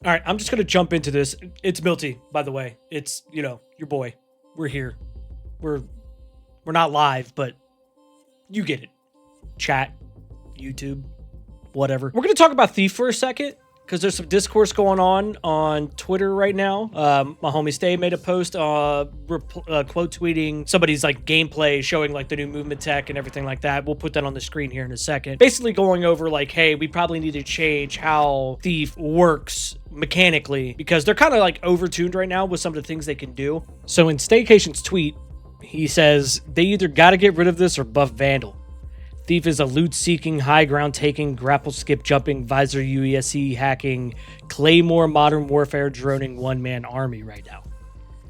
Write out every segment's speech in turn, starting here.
All right, I'm just gonna jump into this. It's Milty, by the way. It's your boy. We're here. We're we're not live, but you get it. Chat, YouTube, whatever. We're gonna talk about Thief for a second because there's some discourse going on Twitter right now. My homie Stay made a post, quote tweeting somebody's like gameplay showing like the new movement tech and everything like that. We'll put that on the screen here in a second. Basically going over like, hey, we probably need to change how Thief works mechanically because they're kind of like overtuned right now with some of the things they can do. So in Staycation's tweet, he says they either got to get rid of this or buff Vandal. Thief is a loot-seeking, high-ground-taking, grapple-skip-jumping, visor UESC hacking, Claymore Modern Warfare droning one-man army right now.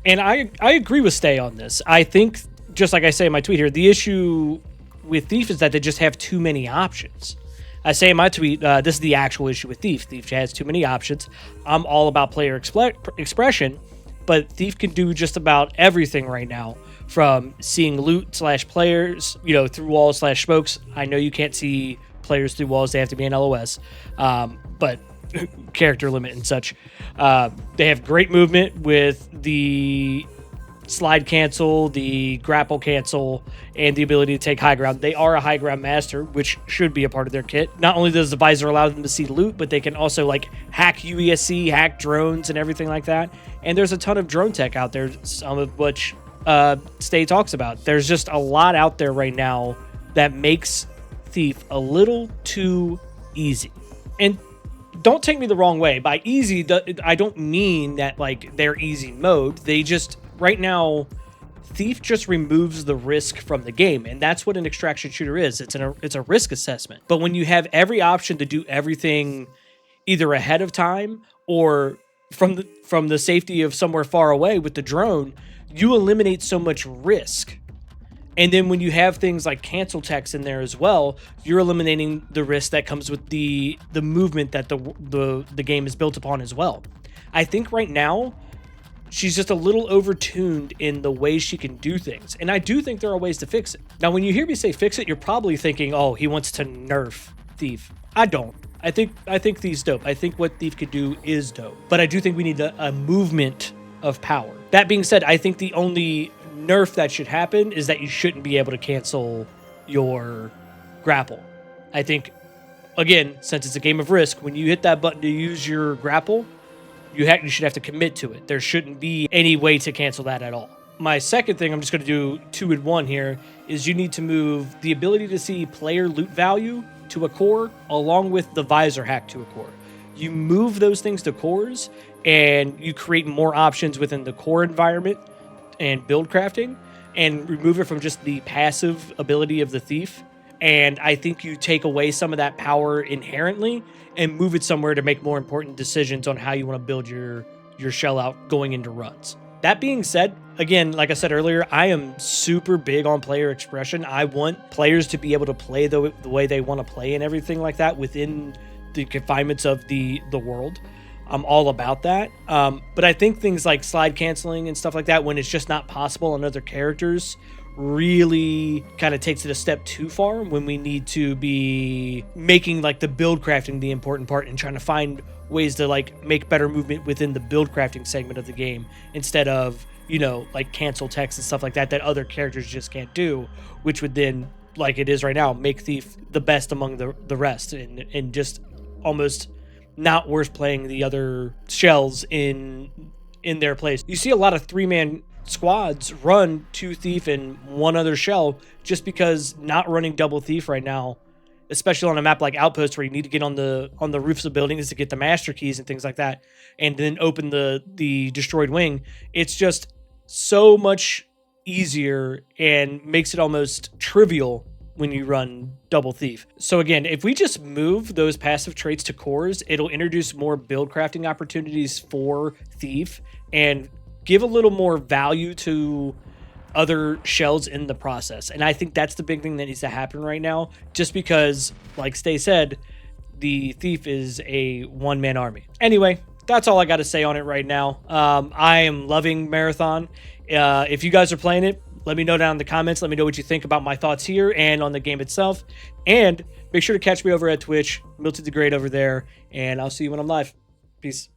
And I agree with Stay on this. I think, just like I say in my tweet here, the issue with Thief is that they just have too many options. I say in my tweet, this is the actual issue with Thief. Thief has too many options. I'm all about player expression, but Thief can do just about everything right now. From seeing loot / players, through walls / smokes. I know you can't see players through walls; they have to be in LOS, but character limit and such. They have great movement with the slide cancel, the grapple cancel, and the ability to take high ground. They are a high ground master, which should be a part of their kit. Not only does the visor allow them to see loot, but they can also like hack UESC, hack drones, and everything like that. And there's a ton of drone tech out there, some of which Stay talks about. There's just a lot out there right now that makes Thief a little too easy. And don't take me the wrong way. By easy, I don't mean that like they're easy mode. They just, right now, Thief just removes the risk from the game, and that's what an extraction shooter is. It's a risk assessment. But when you have every option to do everything either ahead of time or from the safety of somewhere far away with the drone, you eliminate so much risk. And then when you have things like cancel text in there as well, you're eliminating the risk that comes with the movement that the game is built upon as well. I think right now she's just a little overtuned in the way she can do things. And I do think there are ways to fix it. Now, when you hear me say fix it, you're probably thinking, oh, he wants to nerf Thief. I don't. I think Thief's dope. I think what Thief could do is dope. But I do think we need a movement of power. That being said, I think the only nerf that should happen is that you shouldn't be able to cancel your grapple. I think, again, since it's a game of risk, when you hit that button to use your grapple, you should have to commit to it. There shouldn't be any way to cancel that at all. My second thing, I'm just going to do 2 in 1 here, is you need to move the ability to see player loot value to a core along with the visor hack to a core. You move those things to cores and you create more options within the core environment and build crafting and remove it from just the passive ability of the Thief. And I think you take away some of that power inherently and move it somewhere to make more important decisions on how you want to build your shell out going into runs. That being said, again, like I said earlier, I am super big on player expression. I want players to be able to play the way they want to play and everything like that within the confinements of the world. I'm all about that. But I think things like slide canceling and stuff like that, when it's just not possible on other characters, really kind of takes it a step too far when we need to be making like the build crafting the important part and trying to find ways to like make better movement within the build crafting segment of the game instead of, like cancel text and stuff like that other characters just can't do, which would then, like it is right now, make Thief the best among the rest and just almost not worth playing the other shells in their place. You see a lot of 3-man squads run 2 Thief and 1 other shell just because not running double Thief right now, especially on a map like Outpost where you need to get on the roofs of buildings to get the master keys and things like that and then open the destroyed wing. It's just so much easier and makes it almost trivial when you run double Thief. So again, if we just move those passive traits to cores, it'll introduce more build crafting opportunities for Thief and give a little more value to other shells in the process. And I think that's the big thing that needs to happen right now, just because, like Stay said, the Thief is a one-man army. Anyway, that's all I got to say on it right now. I am loving Marathon. If you guys are playing it, let me know down in the comments. Let me know what you think about my thoughts here and on the game itself. And make sure to catch me over at Twitch, Milty the Great over there. And I'll see you when I'm live. Peace.